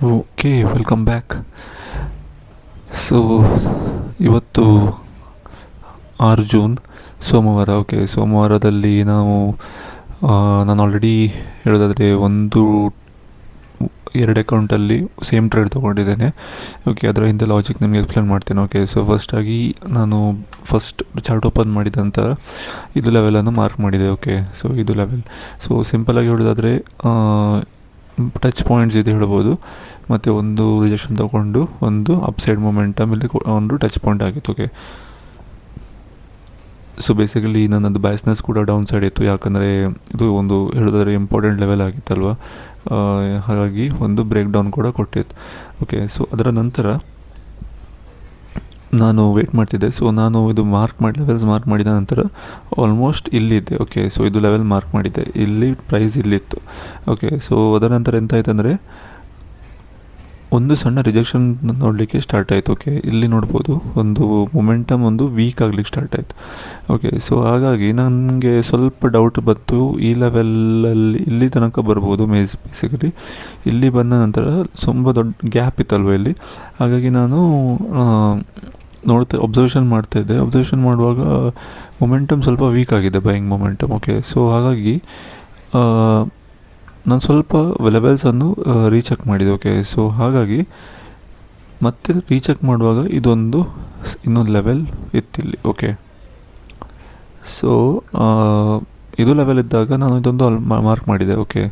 Okay, welcome back. So ಇವತ್ತು 6 June ಸೋಮವಾರ. Okay, ಸೋಮವಾರದಲ್ಲಿ ನಾನು ಆಲ್ರೆಡಿ ಹೇಳೋದಾದರೆ ಎರಡು ಅಕೌಂಟಲ್ಲಿ ಸೇಮ್ ಟ್ರೇಡ್ ತೊಗೊಂಡಿದ್ದೇನೆ. ಓಕೆ, ಅದರ ಹಿಂದೆ ಲಾಜಿಕ್ ನಿಮಗೆ ಎಕ್ಸ್ಪ್ಲೇನ್ ಮಾಡ್ತೇನೆ. ಓಕೆ, ಸೊ ನಾನು ಚಾರ್ಟ್ ಓಪನ್ ಮಾಡಿದ ನಂತರ ಇದು ಲೆವೆಲನ್ನು ಮಾರ್ಕ್ ಮಾಡಿದೆ. ಓಕೆ, ಸೊ ಇದು ಲೆವೆಲ್. ಸೊ ಸಿಂಪಲಾಗಿ ಹೇಳೋದಾದರೆ ಟಚ್ ಪಾಯಿಂಟ್ಸ್ ಇದೆ ಹೇಳ್ಬೋದು, ಮತ್ತು ಒಂದು ರಿಜೆಕ್ಷನ್ ತೊಗೊಂಡು ಒಂದು ಅಪ್ಸೈಡ್ ಮೊಮೆಂಟಮ್ ಇಲ್ಲಿ ಒಂದು ಟಚ್ ಪಾಯಿಂಟ್ ಆಗಿತ್ತು. ಓಕೆ, ಸೊ ಬೇಸಿಕಲಿ ನನ್ನದು ಬ್ಯಾಸ್ನೆಸ್ ಕೂಡ ಡೌನ್ ಸೈಡ್ ಇತ್ತು, ಯಾಕಂದರೆ ಇದು ಒಂದು ಹೇಳೋದಾದ್ರೆ ಇಂಪಾರ್ಟೆಂಟ್ ಲೆವೆಲ್ ಆಗಿತ್ತಲ್ವ, ಹಾಗಾಗಿ ಒಂದು ಬ್ರೇಕ್ ಡೌನ್ ಕೂಡ ಕೊಟ್ಟಿತ್ತು. ಓಕೆ, ಸೊ ಅದರ ನಂತರ ನಾನು ವೇಟ್ ಮಾಡ್ತಿದ್ದೆ. ಸೊ ನಾನು ಇದು ಲೆವೆಲ್ಸ್ ಮಾರ್ಕ್ ಮಾಡಿದ ನಂತರ ಆಲ್ಮೋಸ್ಟ್ ಇಲ್ಲಿದ್ದೆ. ಓಕೆ, ಸೊ ಇದು ಲೆವೆಲ್ ಮಾರ್ಕ್ ಮಾಡಿದ್ದೆ, ಇಲ್ಲಿ ಪ್ರೈಸ್ ಇಲ್ಲಿತ್ತು. ಓಕೆ, ಸೊ ಅದರ ನಂತರ ಎಂತಾಯ್ತಂದರೆ ಒಂದು ಸಣ್ಣ ರಿಜೆಕ್ಷನ್ ನೋಡಲಿಕ್ಕೆ ಸ್ಟಾರ್ಟ್ ಆಯಿತು. ಓಕೆ, ಇಲ್ಲಿ ನೋಡ್ಬೋದು ಒಂದು ಮೊಮೆಂಟಮ್ ಒಂದು ವೀಕ್ ಆಗಲಿಕ್ಕೆ ಸ್ಟಾರ್ಟ್ ಆಯಿತು. ಓಕೆ, ಸೊ ಹಾಗಾಗಿ ನನಗೆ ಸ್ವಲ್ಪ ಡೌಟ್ ಬಂತು, ಈ ಲೆವೆಲಲ್ಲಿ ಇಲ್ಲಿ ತನಕ ಬರ್ಬೋದು ಬೇಸಿಕಲಿ. ಇಲ್ಲಿ ಬಂದ ನಂತರ ತುಂಬ ದೊಡ್ಡ ಗ್ಯಾಪ್ ಇತ್ತಲ್ವ ಇಲ್ಲಿ, ಹಾಗಾಗಿ ನಾನು ಅಬ್ಸರ್ವೇಷನ್ ಮಾಡ್ತಾಯಿದ್ದೆ. ಅಬ್ಸರ್ವೇಷನ್ ಮಾಡುವಾಗ ಮೊಮೆಂಟಮ್ ಸ್ವಲ್ಪ ವೀಕ್ ಆಗಿದೆ, ಬೈಯಿಂಗ್ ಮೊಮೆಂಟಮ್. ಓಕೆ, ಸೊ ಹಾಗಾಗಿ ನಾನು ಸ್ವಲ್ಪ ಲೆವೆಲ್ಸನ್ನು ರೀಚೆಕ್ ಮಾಡಿದೆ. ಓಕೆ, ಸೊ ಹಾಗಾಗಿ ಮತ್ತೆ ರೀಚೆಕ್ ಮಾಡುವಾಗ ಇನ್ನೊಂದು ಲೆವೆಲ್ ಇತ್ತಿಲ್ಲಿ. ಓಕೆ, ಸೊ ಇದು ಲೆವೆಲ್ ಇದ್ದಾಗ ನಾನು ಇದೊಂದು ಮಾರ್ಕ್ ಮಾಡಿದೆ. ಓಕೆ,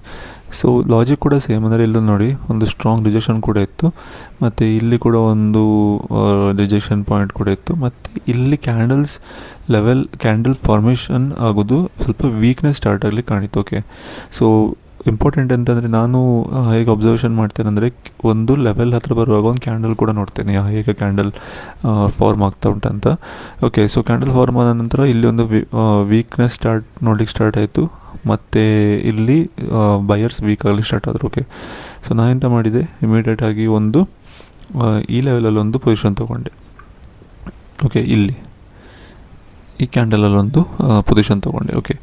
ಸೊ ಲಾಜಿಕ್ ಕೂಡ ಸೇಮ್, ಅಂದರೆ ಇಲ್ಲೂ ನೋಡಿ ಒಂದು ಸ್ಟ್ರಾಂಗ್ ರಿಜೆಕ್ಷನ್ ಕೂಡ ಇತ್ತು, ಮತ್ತು ಇಲ್ಲಿ ಕೂಡ ಒಂದು ರಿಜೆಕ್ಷನ್ ಪಾಯಿಂಟ್ ಕೂಡ ಇತ್ತು, ಮತ್ತು ಇಲ್ಲಿ ಕ್ಯಾಂಡಲ್ ಫಾರ್ಮೇಷನ್ ಆಗೋದು ಸ್ವಲ್ಪ ವೀಕ್ನೆಸ್ ಸ್ಟಾರ್ಟ್ ಆಗಲಿಕ್ಕೆ ಕಾಣಿತ್ತು. ಓಕೆ, ಸೊ ಇಂಪಾರ್ಟೆಂಟ್ ಅಂತಂದರೆ ನಾನು ಹೇಗೆ ಅಬ್ಸರ್ವೇಷನ್ ಮಾಡ್ತೇನೆ ಅಂದರೆ ಒಂದು ಲೆವೆಲ್ ಹತ್ರ ಬರುವಾಗ ಒಂದು ಕ್ಯಾಂಡಲ್ ಕೂಡ ನೋಡ್ತೇನೆ, ಹೇಗೆ ಕ್ಯಾಂಡಲ್ ಫಾರ್ಮ್ ಆಗ್ತಾ ಉಂಟಂತ. ಓಕೆ, ಸೊ ಕ್ಯಾಂಡಲ್ ಫಾರ್ಮ್ ಆದ ನಂತರ ಇಲ್ಲಿ ಒಂದು ವೀಕ್ನೆಸ್ ನೋಡ್ಲಿಕ್ಕೆ ಸ್ಟಾರ್ಟ್ ಆಯಿತು, ಮತ್ತು ಇಲ್ಲಿ ಬಯರ್ಸ್ ವೀಕ್ ಆಗಲಿಕ್ಕೆ ಸ್ಟಾರ್ಟ್ ಆದರು. ಓಕೆ, ಸೊ ನಾನು ಎಂತ ಮಾಡಿದೆ, ಇಮಿಡಿಯೇಟಾಗಿ ಈ ಲೆವೆಲಲ್ಲಿ ಒಂದು ಪೊಸಿಷನ್ ತೊಗೊಂಡೆ. ಓಕೆ, ಈ ಕ್ಯಾಂಡಲಲ್ಲೊಂದು ಪೊಸಿಷನ್ ತೊಗೊಂಡೆ. ಓಕೆ,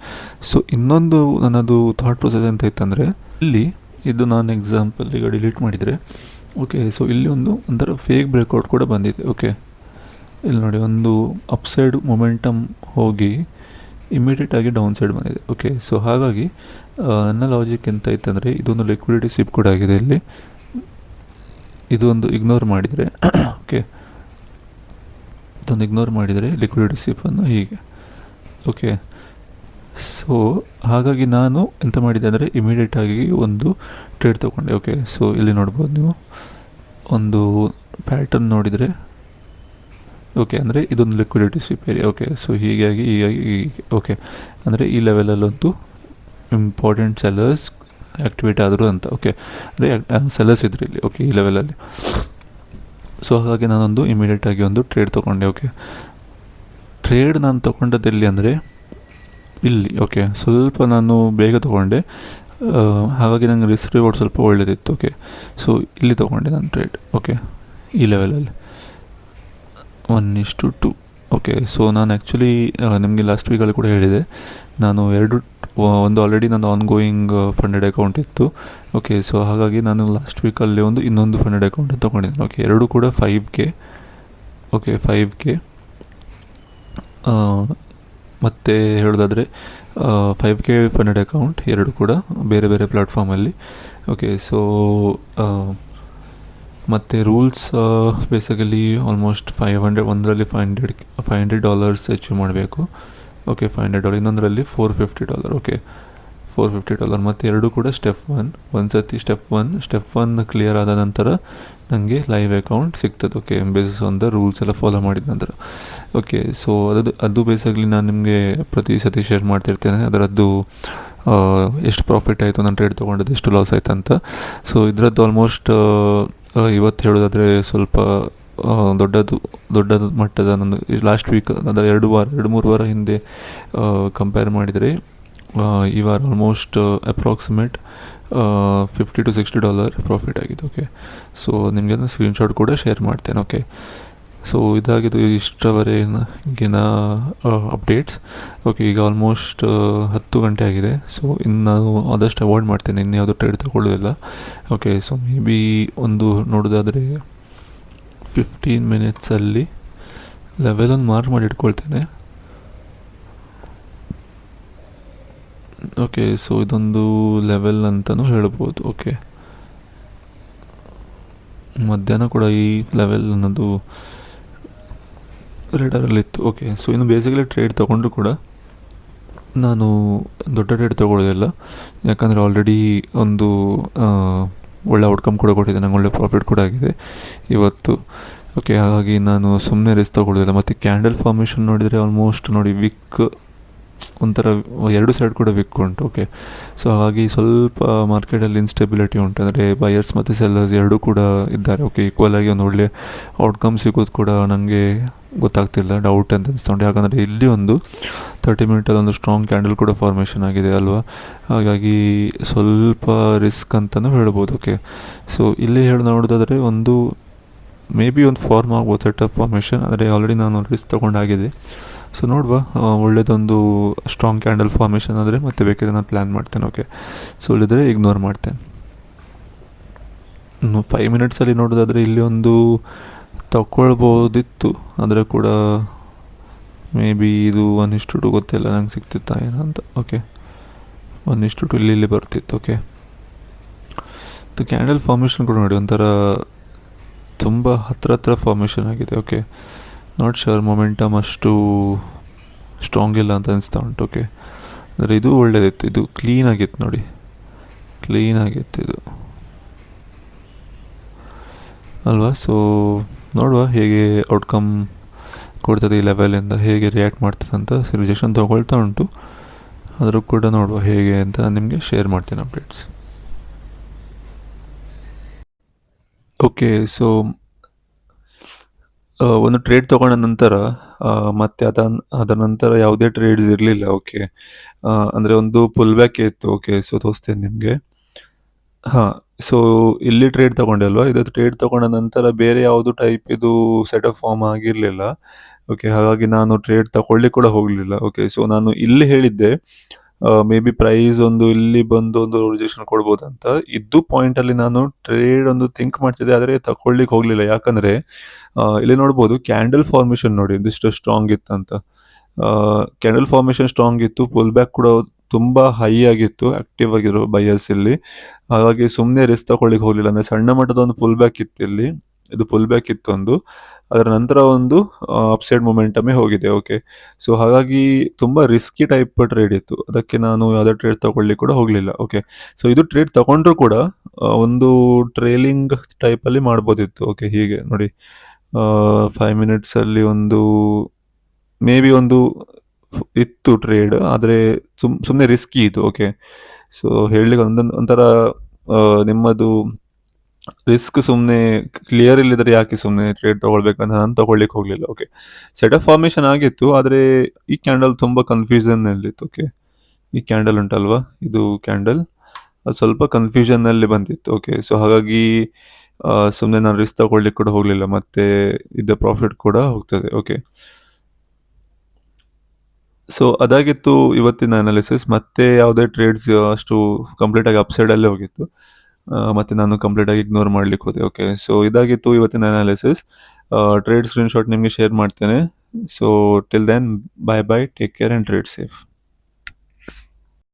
ಸೊ ಇನ್ನೊಂದು ನನ್ನದು ಥಾಟ್ ಪ್ರೊಸೆಸ್ ಅಂತ ಇತ್ತಂದರೆ ಇದು ನಾನು ಎಕ್ಸಾಂಪಲ್ ಈಗ ಡಿಲೀಟ್ ಮಾಡಿದರೆ, ಓಕೆ, ಸೊ ಇಲ್ಲಿ ಒಂಥರ ಫೇಕ್ ಬ್ರೇಕ್ಔಟ್ ಕೂಡ ಬಂದಿದೆ. ಓಕೆ, ಇಲ್ಲಿ ನೋಡಿ ಒಂದು ಅಪ್ಸೈಡ್ ಮೊಮೆಂಟಮ್ ಹೋಗಿ ಇಮಿಡಿಯೇಟಾಗಿ ಡೌನ್ ಸೈಡ್ ಬಂದಿದೆ. ಓಕೆ, ಸೊ ಹಾಗಾಗಿ ನನ್ನ ಲಾಜಿಕ್ ಎಂತ ಇತ್ತಂದರೆ ಇದೊಂದು ಲಿಕ್ವಿಡಿಟಿ ಸಿಪ್ ಕೂಡ ಆಗಿದೆ ಇಲ್ಲಿ, ಇದೊಂದು ಇಗ್ನೋರ್ ಮಾಡಿದರೆ ಓಕೆ, ಇಗ್ನೋರ್ ಮಾಡಿದರೆ ಲಿಕ್ವಿಡಿಟಿ ಸಿಪ್ಪನ್ನು ಹೀಗೆ. ಓಕೆ, ಸೊ ಹಾಗಾಗಿ ನಾನು ಎಂತ ಮಾಡಿದೆ ಅಂದರೆ ಇಮಿಡಿಯೇಟಾಗಿ ಒಂದು ಟ್ರೇಡ್ ತೊಗೊಂಡೆ. ಓಕೆ, ಸೊ ಇಲ್ಲಿ ನೋಡ್ಬೋದು ನೀವು ಒಂದು ಪ್ಯಾಟರ್ನ್ ನೋಡಿದರೆ. ಓಕೆ, ಅಂದರೆ ಇದೊಂದು liquidity sweep area. Okay, so ಹೀಗಾಗಿ ಓಕೆ, ಅಂದರೆ ಈ ಲೆವೆಲಲ್ಲಂತೂ ಇಂಪಾರ್ಟೆಂಟ್ ಸೆಲ್ಲರ್ಸ್ ಆ್ಯಕ್ಟಿವೇಟ್ ಆದರು ಅಂತ. ಓಕೆ, ಅಂದರೆ ಸೆಲ್ಲರ್ಸ್ ಇದ್ರು ಇಲ್ಲಿ. ಓಕೆ, ಈ ಲೆವೆಲಲ್ಲಿ. ಸೊ ಹಾಗಾಗಿ ನಾನೊಂದು ಇಮಿಡಿಯೇಟಾಗಿ ಒಂದು ಟ್ರೇಡ್ ತೊಗೊಂಡೆ. ಓಕೆ, ಟ್ರೇಡ್ ನಾನು ತೊಗೊಂಡದ್ದು ಅಂದರೆ ಇಲ್ಲಿ. ಓಕೆ, ಸ್ವಲ್ಪ ನಾನು ಬೇಗ ತೊಗೊಂಡೆ, ಹಾಗಾಗಿ ನನಗೆ ರಿಸ್ಕ್ ರಿವಾರ್ಡ್ ಸ್ವಲ್ಪ ಒಳ್ಳೆಯದಿತ್ತು. ಓಕೆ, ಸೊ ಇಲ್ಲಿ ತೊಗೊಂಡೆ ನಾನು ಟ್ರೇಡ್. ಓಕೆ, ಈ ಲೆವೆಲಲ್ಲಿ 1:2. ಓಕೆ, ಸೊ ನಾನು ಆ್ಯಕ್ಚುಲಿ ನಿಮಗೆ ಲಾಸ್ಟ್ ವೀಕಲ್ಲಿ ಕೂಡ ಹೇಳಿದೆ, ನಾನು ಒಂದು ಆಲ್ರೆಡಿ ನನ್ನ ಆನ್ಗೋಯಿಂಗ್ ಫಂಡೆಡ್ ಅಕೌಂಟ್ ಇತ್ತು. ಓಕೆ, ಸೊ ಹಾಗಾಗಿ ನಾನು ಲಾಸ್ಟ್ ವೀಕಲ್ಲಿ ಇನ್ನೊಂದು ಫಂಡೆಡ್ ಅಕೌಂಟ್ ತೊಗೊಂಡಿದ್ದೇನೆ. ಓಕೆ, ಎರಡು ಕೂಡ 5K. ಓಕೆ, 5K ಮತ್ತು ಹೇಳೋದಾದರೆ 5K ಫಂಡೆಡ್ ಅಕೌಂಟ್ ಎರಡು ಕೂಡ ಬೇರೆ ಬೇರೆ ಪ್ಲ್ಯಾಟ್ಫಾರ್ಮಲ್ಲಿ. ಓಕೆ, ಸೊ ಮತ್ತು ರೂಲ್ಸ್ ಬೇಸಿಕಲಿ ಆಲ್ಮೋಸ್ಟ್ ಒಂದರಲ್ಲಿ $500 ಅಚೀವ್ ಮಾಡಬೇಕು. ಓಕೆ, $500, ಇನ್ನೊಂದರಲ್ಲಿ $450. ಓಕೆ, $450 ಮತ್ತು ಎರಡು ಕೂಡ ಸ್ಟೆಪ್ 1. ಒಂದು ಸರ್ತಿ ಸ್ಟೆಪ್ 1 ಕ್ಲಿಯರ್ ಆದ ನಂತರ ನನಗೆ ಲೈವ್ ಅಕೌಂಟ್ ಸಿಗ್ತದೆ. Okay, basis on the rules ಎಲ್ಲ ಫಾಲೋ ಮಾಡಿದ ನಂತರ. ಓಕೆ, ಸೊ ಅದು ಬೇಸಿಕಲಿ ನಾನು ನಿಮಗೆ ಪ್ರತಿ ಸತಿ ಶೇರ್ ಮಾಡ್ತಿರ್ತೇನೆ, ಅದರದ್ದು ಎಷ್ಟು ಪ್ರಾಫಿಟ್ ಆಯಿತು, ನಾನು ಟ್ರೇಡ್ ತೊಗೊಂಡದ್ದು ಎಷ್ಟು ಲಾಸ್ ಆಯಿತು ಅಂತ. ಸೊ ಇದರದ್ದು ಆಲ್ಮೋಸ್ಟ್ ಇವತ್ತು ಹೇಳೋದಾದರೆ ಸ್ವಲ್ಪ ದೊಡ್ಡ ಮಟ್ಟದ ನಂದು ಲಾಸ್ಟ್ ವೀಕ್ ಅದರ 2-3 ವಾರ ಹಿಂದೆ ಕಂಪೇರ್ ಮಾಡಿದರೆ ಈ ವಾರ ಆಲ್ಮೋಸ್ಟ್ ಅಪ್ರಾಕ್ಸಿಮೇಟ್ $50 to $60 ಪ್ರಾಫಿಟ್ ಆಗಿದೆ. ಓಕೆ, ಸೊ ನಿಮಗೆ ಸ್ಕ್ರೀನ್ಶಾಟ್ ಕೂಡ ಶೇರ್ ಮಾಡ್ತೇನೆ. ಓಕೆ, ಸೊ ಇದಾಗಿದ್ದು ಇಷ್ಟರವರೆಗಿನ ಅಪ್ಡೇಟ್ಸ್. ಓಕೆ, ಈಗ ಆಲ್ಮೋಸ್ಟ್ 10 ಗಂಟೆ ಆಗಿದೆ. ಸೊ ಇನ್ನು ನಾನು ಆದಷ್ಟು ಅವಾಯ್ಡ್ ಮಾಡ್ತೇನೆ, ಇನ್ಯಾವುದು ಟ್ರೇಡ್ ತಗೊಳ್ಳೋದಿಲ್ಲ. ಓಕೆ, ಸೊ ಮೇ ಬಿ ಒಂದು ನೋಡೋದಾದರೆ 15 ಮಿನಿಟ್ಸಲ್ಲಿ ಲೆವೆಲ್ ಒಂದು ಮಾರ್ಕ್ ಮಾಡಿ ಇಟ್ಕೊಳ್ತೇನೆ. ಓಕೆ, ಸೊ ಇದೊಂದು ಲೆವೆಲ್ ಅಂತಲೂ ಹೇಳ್ಬೋದು. ಓಕೆ, ಮಧ್ಯಾಹ್ನ ಕೂಡ ಈ ಲೆವೆಲ್ ಅನ್ನೋದು ರೇಡರಲ್ಲಿತ್ತು. ಓಕೆ, ಸೊ ಇನ್ನು ಬೇಸಿಕಲಿ ಟ್ರೇಡ್ ತೊಗೊಂಡ್ರು ಕೂಡ ನಾನು ದೊಡ್ಡ ಟ್ರೇಡ್ ತೊಗೊಳ್ಳೋದಿಲ್ಲ, ಯಾಕಂದರೆ ಆಲ್ರೆಡಿ ಒಂದು ಒಳ್ಳೆ ಔಟ್ಕಮ್ ಕೂಡ ಕೊಟ್ಟಿದೆ, ನಂಗೆ ಒಳ್ಳೆ ಪ್ರಾಫಿಟ್ ಕೂಡ ಆಗಿದೆ ಇವತ್ತು. ಓಕೆ, ಹಾಗಾಗಿ ನಾನು ಸುಮ್ಮನೆ ರಿಸ್ಕ್ ತೊಗೊಳ್ಳೋದಿಲ್ಲ. ಮತ್ತು ಕ್ಯಾಂಡಲ್ ಫಾರ್ಮೇಷನ್ ನೋಡಿದರೆ ಆಲ್ಮೋಸ್ಟ್ ನೋಡಿ ವಿಕ್ ಒಂಥರ 2 ಸೈಡ್ ಕೂಡ ವಿಕ್ ಉಂಟು. ಓಕೆ, ಸೊ ಹಾಗಾಗಿ ಸ್ವಲ್ಪ ಮಾರ್ಕೆಟಲ್ಲಿ ಇನ್ಸ್ಟೆಬಿಲಿಟಿ ಉಂಟು, ಅಂದರೆ ಬಯರ್ಸ್ ಮತ್ತು ಸೆಲ್ಲರ್ಸ್ ಎರಡೂ ಕೂಡ ಇದ್ದಾರೆ. ಓಕೆ, ಈಕ್ವಲ್ ಆಗಿ ಒಂದು ಒಳ್ಳೆ ಔಟ್ಕಮ್ ಸಿಗೋದು ಕೂಡ ನನಗೆ ಗೊತ್ತಾಗ್ತಿಲ್ಲ, ಡೌಟ್ ಅಂತ ಅನಿಸ್ಕೊಂಡು. ಯಾಕಂದರೆ ಇಲ್ಲಿ ಒಂದು 30 ಮಿನಿಟಲ್ಲಿ ಒಂದು ಸ್ಟ್ರಾಂಗ್ ಕ್ಯಾಂಡಲ್ ಕೂಡ ಫಾರ್ಮೇಷನ್ ಆಗಿದೆ ಅಲ್ವಾ, ಹಾಗಾಗಿ ಸ್ವಲ್ಪ ರಿಸ್ಕ್ ಅಂತಲೂ ಹೇಳ್ಬೋದು. ಓಕೆ, ಸೊ ಇಲ್ಲಿ ನೋಡೋದಾದರೆ ಒಂದು ಮೇ ಬಿ ಒಂದು ಫಾರ್ಮ್ ಆಗ್ಬೋದು, ಸೆಟಪ್ ಫಾರ್ಮೇಷನ್, ಆದರೆ ಆಲ್ರೆಡಿ ನಾನು ರಿಸ್ಕ್ ತೊಗೊಂಡಾಗಿದೆ. ಸೊ ನೋಡುವ, ಒಳ್ಳೆಯದೊಂದು ಸ್ಟ್ರಾಂಗ್ ಕ್ಯಾಂಡಲ್ ಫಾರ್ಮೇಷನ್ ಆದರೆ ಮತ್ತೆ ಬೇಕಿದ್ರೆ ನಾನು ಪ್ಲ್ಯಾನ್ ಮಾಡ್ತೇನೆ. ಓಕೆ, ಸೊ ಇಲ್ಲಿದ್ರೆ ಇಗ್ನೋರ್ ಮಾಡ್ತೇನೆ. ಇನ್ನು 5 ಮಿನಿಟ್ಸಲ್ಲಿ ನೋಡೋದಾದರೆ ಇಲ್ಲಿ ಒಂದು ತಗೊಳ್ಬೋದಿತ್ತು, ಆದರೆ ಕೂಡ ಮೇ ಬಿ ಇದು 1:2 ಗೊತ್ತಿಲ್ಲ ನಂಗೆ ಸಿಗ್ತಿತ್ತಾ ಏನಂತ. ಓಕೆ, 1:2 ಇಲ್ಲಿ ಬರ್ತಿತ್ತು. ಓಕೆ, ಇದು ಕ್ಯಾಂಡಲ್ ಫಾರ್ಮೇಷನ್ ಕೂಡ ನೋಡಿ ಒಂಥರ ತುಂಬ ಹತ್ರ ಫಾರ್ಮೇಷನ್ ಆಗಿದೆ. ಓಕೆ, ನಾಟ್ ಶೋರ್ ಮೊಮೆಂಟಮ್ ಅಷ್ಟು ಸ್ಟ್ರಾಂಗ್ ಇಲ್ಲ ಅಂತ ಅನಿಸ್ತಾ ಉಂಟು. ಓಕೆ, ಅಂದರೆ ಇದು ಒಳ್ಳೆಯದಿತ್ತು, ಇದು ಕ್ಲೀನಾಗಿತ್ತು ನೋಡಿ, ಕ್ಲೀನಾಗಿತ್ತು ಇದು ಅಲ್ವಾ. ಸೊ ನೋಡುವ ಹೇಗೆ ಔಟ್ಕಮ್ ಕೊಡ್ತದೆ, ಈ ಲೆವೆಲಿಂದ ಹೇಗೆ ರಿಯಾಕ್ಟ್ ಮಾಡ್ತದೆ ಅಂತ. ರಿಜೆಕ್ಷನ್ ತೊಗೊಳ್ತಾ ಉಂಟು, ಆದರೂ ಕೂಡ ನೋಡುವ ಹೇಗೆ ಅಂತ ನಾನು ನಿಮಗೆ ಶೇರ್ ಮಾಡ್ತೀನಿ ಅಪ್ಡೇಟ್ಸ್. ಓಕೆ, ಸೊ ಒಂದು ಟ್ರೇಡ್ ತೊಗೊಂಡ ನಂತರ ಮತ್ತೆ ಅದರ ನಂತರ ಯಾವುದೇ ಟ್ರೇಡ್ಸ್ ಇರಲಿಲ್ಲ. ಓಕೆ, ಅಂದರೆ ಒಂದು ಪುಲ್ ಬ್ಯಾಕ್ ಇತ್ತು. ಓಕೆ, ಸೊ ತೋರಿಸ್ತೇನೆ ನಿಮಗೆ. ಹಾಂ, ಸೊ ಇಲ್ಲಿ ಟ್ರೇಡ್ ತೊಗೊಂಡೆ ಅಲ್ವಾ, ಇದು ಟ್ರೇಡ್ ತೊಗೊಂಡ ನಂತರ ಬೇರೆ ಯಾವುದು ಟೈಪ್ ಇದು ಸೆಟಪ್ ಫಾರ್ಮ್ ಆಗಿರಲಿಲ್ಲ. ಓಕೆ, ಹಾಗಾಗಿ ನಾನು ಟ್ರೇಡ್ ತಗೊಳ್ಳಿಕ್ಕೆ ಕೂಡ ಹೋಗಲಿಲ್ಲ. ಓಕೆ, ಸೊ ನಾನು ಇಲ್ಲಿ ಹೇಳಿದ್ದೆ ಮೇ ಬಿ ಪ್ರೈಸ್ ಒಂದು ಇಲ್ಲಿ ಬಂದು ಒಂದು ರಿಜೆಕ್ಷನ್ ಕೊಡ್ಬೋದಂತ. ಇದ್ದು ಪಾಯಿಂಟಲ್ಲಿ ನಾನು ಟ್ರೇಡ್ ಒಂದು ಥಿಂಕ್ ಮಾಡ್ತಿದ್ದೆ, ಆದರೆ ತಗೊಳ್ಳಿಕ್ಕೆ ಹೋಗಲಿಲ್ಲ. ಯಾಕಂದರೆ ಇಲ್ಲಿ ನೋಡ್ಬೋದು ಕ್ಯಾಂಡಲ್ ಫಾರ್ಮೇಷನ್ ನೋಡಿ ಇದಿಷ್ಟು ಸ್ಟ್ರಾಂಗ್ ಇತ್ತಂತ. ಕ್ಯಾಂಡಲ್ ಫಾರ್ಮೇಷನ್ ಸ್ಟ್ರಾಂಗ್ ಇತ್ತು, ಪುಲ್ ಬ್ಯಾಕ್ ಕೂಡ ತುಂಬ ಹೈ ಆಗಿತ್ತು ಆ್ಯಕ್ಟಿವ್ ಆಗಿರೋ ಬಯರ್ಸ್ ಇಲ್ಲಿ. ಹಾಗಾಗಿ ಸುಮ್ಮನೆ ರಿಸ್ಕ್ ತಗೊಳ್ಳಿಕ್ಕೆ ಹೋಗಲಿಲ್ಲ. ಅಂದರೆ ಸಣ್ಣ ಮಟ್ಟದ ಒಂದು ಪುಲ್ ಬ್ಯಾಕ್ ಇತ್ತು ಇಲ್ಲಿ, ಇದು ಪುಲ್ ಬ್ಯಾಕ್ ಇತ್ತು ಒಂದು, ಅದರ ನಂತರ ಒಂದು ಅಪ್ಸೈಡ್ ಮೊಮೆಂಟಮೇ ಹೋಗಿದೆ. ಓಕೆ, ಸೊ ಹಾಗಾಗಿ ತುಂಬ ರಿಸ್ಕಿ ಟೈಪ್ ಟ್ರೇಡ್ ಇತ್ತು, ಅದಕ್ಕೆ ನಾನು ಯಾವುದೇ ಟ್ರೇಡ್ ತಗೊಳ್ಳಿಕ್ಕೆ ಕೂಡ ಹೋಗಲಿಲ್ಲ. ಓಕೆ, ಸೊ ಇದು ಟ್ರೇಡ್ ತಗೊಂಡ್ರೂ ಕೂಡ ಒಂದು ಟ್ರೇಲಿಂಗ್ ಟೈಪಲ್ಲಿ ಮಾಡ್ಬೋದಿತ್ತು. ಓಕೆ, ಹೀಗೆ ನೋಡಿ 5 ಮಿನಿಟ್ಸಲ್ಲಿ ಒಂದು ಮೇ ಬಿ ಒಂದು ಇತ್ತು ಟ್ರೇಡ್, ಆದರೆ ಸುಮ್ಮನೆ ರಿಸ್ಕಿ ಇದು. ಓಕೆ, ಸೊ ಹೇಳಲಿಕ್ಕೆ ಒಂಥರ ನಿಮ್ಮದು ರಿಸ್ಕ್ ಸುಮ್ಮನೆ ಕ್ಲಿಯರ್ ಇಲ್ಲಿದ್ರೆ ಯಾಕೆ ಸುಮ್ಮನೆ ಟ್ರೇಡ್ ತೊಗೊಳ್ಬೇಕಂತ ನಾನು ತೊಗೊಳ್ಳಿಕ್ಕೆ ಹೋಗಲಿಲ್ಲ. ಓಕೆ, ಸೆಟಪ್ ಫಾರ್ಮೇಷನ್ ಆಗಿತ್ತು, ಆದರೆ ಈ ಕ್ಯಾಂಡಲ್ ತುಂಬ ಕನ್ಫ್ಯೂಷನ್ನಲ್ಲಿತ್ತು. ಓಕೆ, ಈ ಕ್ಯಾಂಡಲ್ ಉಂಟಲ್ವಾ, ಇದು ಕ್ಯಾಂಡಲ್ ಅದು ಸ್ವಲ್ಪ ಕನ್ಫ್ಯೂಷನ್ನಲ್ಲಿ ಬಂದಿತ್ತು. ಓಕೆ, ಸೊ ಹಾಗಾಗಿ ಸುಮ್ಮನೆ ನಾನು ರಿಸ್ಕ್ ತಗೊಳ್ಳಿಕ್ಕೆ ಕೂಡ ಹೋಗಲಿಲ್ಲ, ಮತ್ತು ಇದ್ದ ಪ್ರಾಫಿಟ್ ಕೂಡ ಹೋಗ್ತದೆ. ಓಕೆ, ಸೊ ಅದಾಗಿತ್ತು ಇವತ್ತಿನ ಅನಾಲಿಸಿಸ್. ಮತ್ತೆ ಯಾವುದೇ ಟ್ರೇಡ್ಸ್ ಅಷ್ಟು ಕಂಪ್ಲೀಟಾಗಿ ಅಪ್ಸೈಡಲ್ಲೇ ಹೋಗಿತ್ತು, ಮತ್ತು ನಾನು ಕಂಪ್ಲೀಟಾಗಿ ಇಗ್ನೋರ್ ಮಾಡ್ಲಿಕ್ಕೆ ಹೋದೆ. ಓಕೆ, ಸೊ ಇದಾಗಿತ್ತು ಇವತ್ತಿನ ಅನಾಲಿಸಿಸ್. ಟ್ರೇಡ್ ಸ್ಕ್ರೀನ್ಶಾಟ್ ನಿಮಗೆ ಶೇರ್ ಮಾಡ್ತೇನೆ. So till then, bye bye, take care and trade safe.